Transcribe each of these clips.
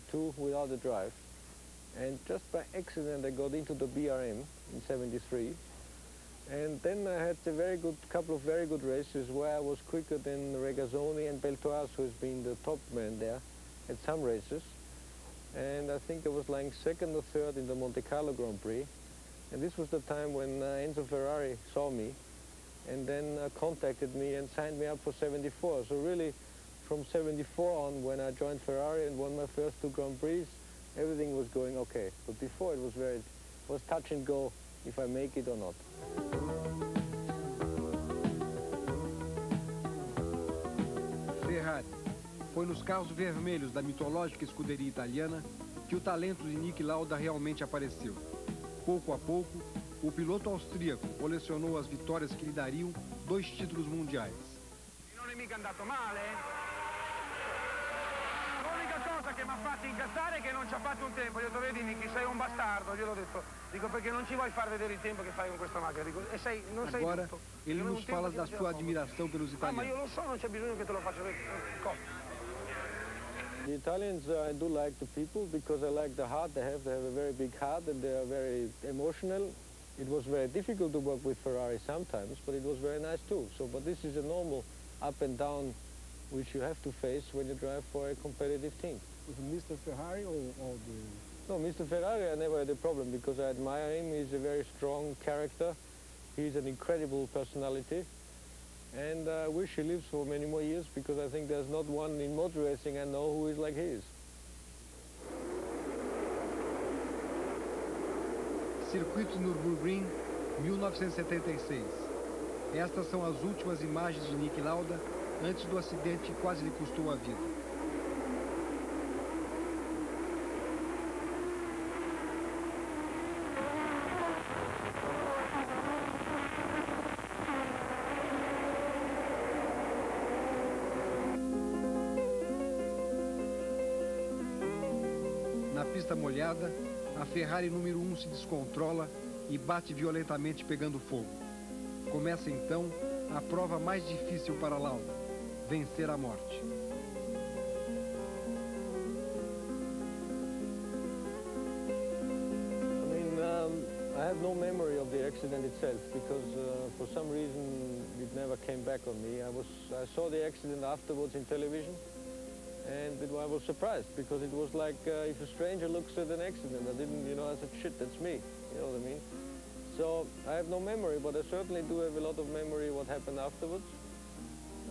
NLPart02 without a drive. And just by accident I got into the BRM in '73. And then I had a couple of very good races where I was quicker than Regazzoni and Beltoise, who has been the top man there at some races. And I think I was like second or third in the Monte Carlo Grand Prix. And this was the time when Enzo Ferrari saw me and then contacted me and signed me up for '74. So really, from '74 on, when I joined Ferrari and won my first two Grand Prix, everything was going okay. But before it was touch and go if I make it or not. Ferrari. Foi nos carros vermelhos da mitológica escuderia italiana que o talento de Niki Lauda realmente apareceu. Pouco a pouco, o piloto austríaco colecionou as vitórias que lhe dariam 2 títulos mundiais. Non è mica andato male. L'unica cosa che mi ha fatto incazzare è che non ci ha fatto un tempo. Io ho detto, vedi Niki, sei un bastardo, gliel'ho detto. Dico, perché non ci vuoi far vedere il tempo che fai con questa macchina. Dico, e non sei Agora, tutto. ele nos fala da sua admiração pelos Ah, ma io italianos. lo so, non c'è bisogno che te lo faccia vedere. The Italians, I do like the people because I like the heart they have. They have a very big heart and they are very emotional. It was very difficult to work with Ferrari sometimes, but it was very nice too. But this is a normal up and down which you have to face when you drive for a competitive team. Was it Mr. Ferrari or the... No, Mr. Ferrari I never had a problem because I admire him. He's a very strong character. He's an incredible personality. And I wish he lives for many more years because I think there's not one in motor racing I know who is like he is. Circuito Nürburgring, 1976. Estas são as últimas imagens de Niki Lauda antes do acidente que quase lhe custou a vida. Na pista molhada, a Ferrari número 1 se descontrola e bate violentamente pegando fogo. Começa então a prova mais difícil para Lauda, vencer a morte. I have no memory of the accident itself because for some reason it never came back on me. I saw the accident afterwards in television. And I was surprised because it was like if a stranger looks at an accident, I said, shit, that's me, you know what I mean? So I have no memory, but I certainly do have a lot of memory what happened afterwards.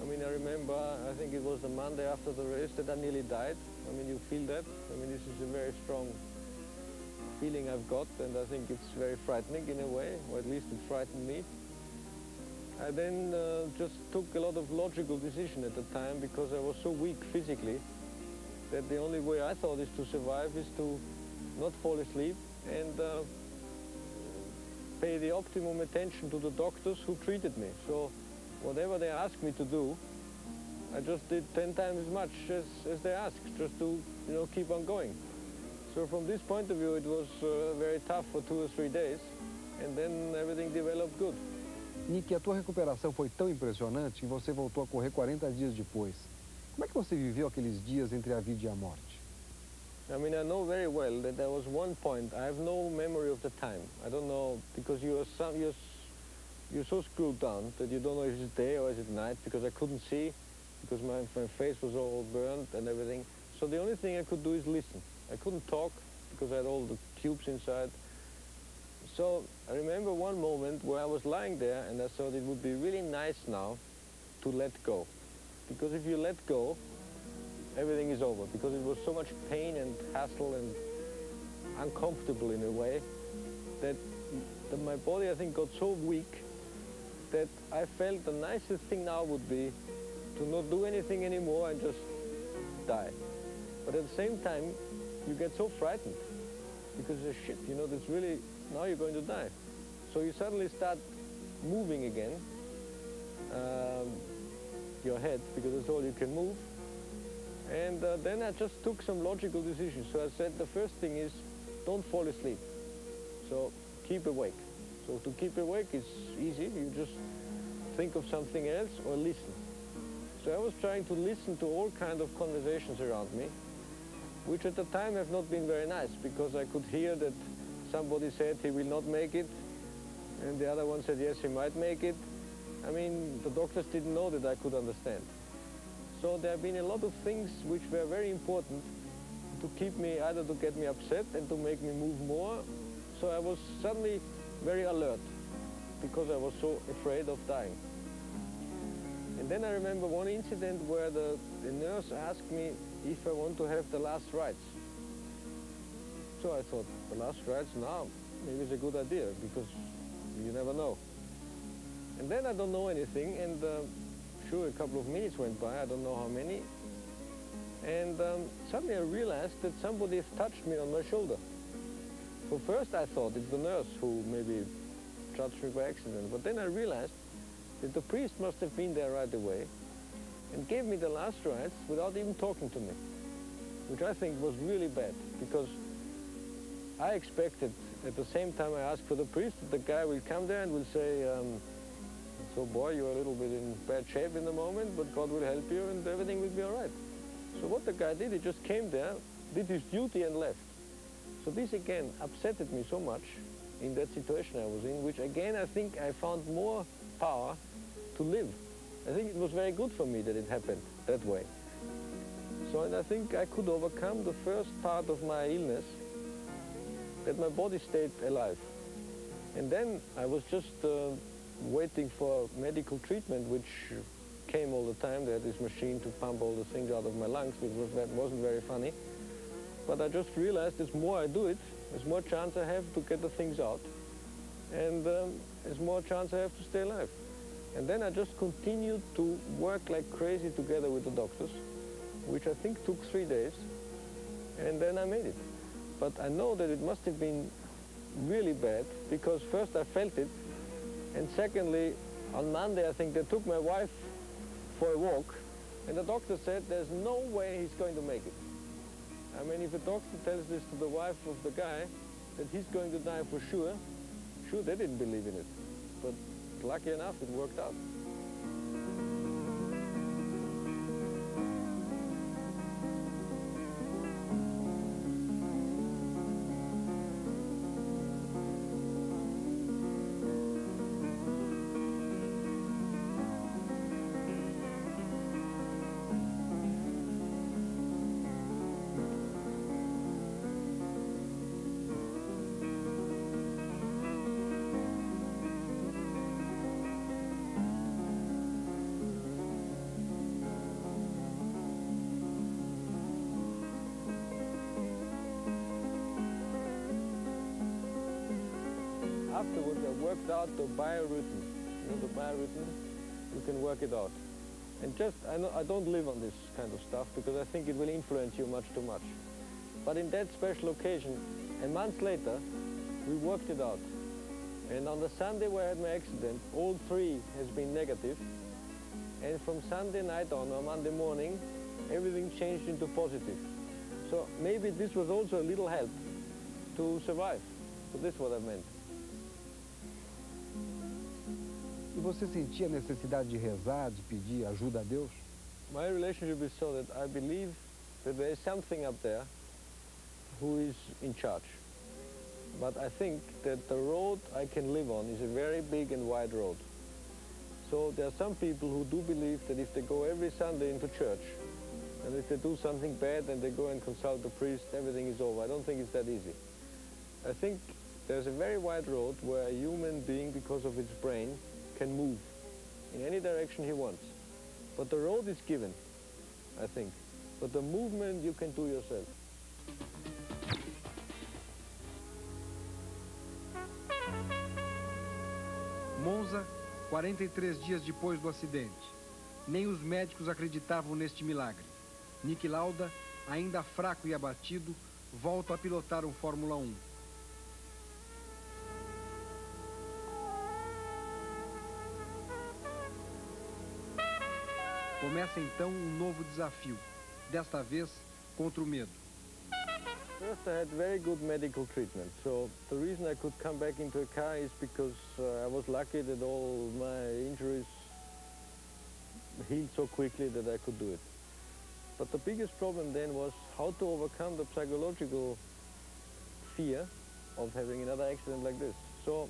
I mean, I remember, I think it was the Monday after the race that I nearly died. I mean, you feel that. I mean, this is a very strong feeling I've got, and I think it's very frightening in a way, or at least it frightened me. I then just took a lot of logical decision at the time because I was so weak physically that the only way I thought is to survive is to not fall asleep and pay the optimum attention to the doctors who treated me. So whatever they asked me to do, I just did 10 times as much as they asked, just to keep on going. So from this point of view, it was very tough for 2 or 3 days, and then everything developed good. Niki, a tua recuperação foi tão impressionante que você voltou a correr 40 dias depois. Como é que você viveu aqueles dias entre a vida e a morte? I mean, I know very well that there was one point. I have no memory of the time. I don't know, because you're so screwed down that you don't know if it's day or is it night, because I couldn't see, because my face was all burned and everything. So the only thing I could do is listen. I couldn't talk because I had all the tubes inside. So I remember one moment where I was lying there and I thought it would be really nice now to let go. Because if you let go, everything is over. Because it was so much pain and hassle and uncomfortable in a way that my body, I think, got so weak that I felt the nicest thing now would be to not do anything anymore and just die. But at the same time, you get so frightened because shit, that's really, now you're going to die. So you suddenly start moving again, your head, because that's all you can move. And then I just took some logical decisions. So I said the first thing is don't fall asleep. So keep awake. So to keep awake is easy. You just think of something else or listen. So I was trying to listen to all kinds of conversations around me. which at the time have not been very nice, because I could hear that somebody said he will not make it, and the other one said yes, he might make it. I mean, the doctors didn't know that I could understand. So there have been a lot of things which were very important to keep me, either to get me upset and to make me move more. So I was suddenly very alert, because I was so afraid of dying. And then I remember one incident where the nurse asked me if I want to have the last rites. So I thought, the last rites now, maybe it's a good idea, because you never know. And then I don't know anything, and sure, a couple of minutes went by, I don't know how many, and suddenly I realized that somebody had touched me on my shoulder. So first I thought it's the nurse who maybe touched me by accident, but then I realized that the priest must have been there right away and gave me the last rites without even talking to me, which I think was really bad, because I expected at the same time I asked for the priest that the guy will come there and will say, so boy, you're a little bit in bad shape in the moment, but God will help you and everything will be all right. So what the guy did, he just came there, did his duty and left. So this again upsetted me so much in that situation I was in, which again I think I found more power to live. I think it was very good for me that it happened that way. So and I think I could overcome the first part of my illness, that my body stayed alive. And then I was just waiting for medical treatment, which came all the time. They had this machine to pump all the things out of my lungs, which wasn't very funny. But I just realized the more I do it, there's more chance I have to get the things out. And there's more chance I have to stay alive. And then I just continued to work like crazy together with the doctors, which I think took 3 days. And then I made it. But I know that it must have been really bad, because first I felt it, and secondly, on Monday I think they took my wife for a walk, and the doctor said there's no way he's going to make it. I mean, if a doctor tells this to the wife of the guy, that he's going to die for sure, they didn't believe in it. But lucky enough, it worked out. Afterwards, I worked out the biorhythm. You know, the biorhythm, you can work it out. And just, I don't live on this kind of stuff, because I think it will influence you much too much. But in that special occasion, a month later, we worked it out. And on the Sunday where I had my accident, all 3 has been negative. And from Sunday night on, or Monday morning, everything changed into positive. So maybe this was also a little help to survive. So this is what I meant. E você sentia a necessidade de rezar, de pedir ajuda a Deus? My relationship is so that I believe that there is something up there who is in charge. But I think that the road I can live on is a very big and wide road. So there are some people who do believe that if they go every Sunday into church, and if they do something bad and they go and consult the priest, everything is over. I don't think it's that easy. I think there's a very wide road where a human being, because of its brain, can move in any direction he wants. But the road is given, I think. But the movement you can do yourself. Monza, 43 dias depois do acidente. Nem os médicos acreditavam neste milagre. Niki Lauda, ainda fraco e abatido, volta a pilotar um Fórmula 1. Começa então um novo desafio, desta vez contra o medo. First, I had very good medical treatment. So the reason I could come back into a car is because I was lucky that all my injuries healed so quickly that I could do it. But the biggest problem then was how to overcome the psychological fear of having another accident like this. So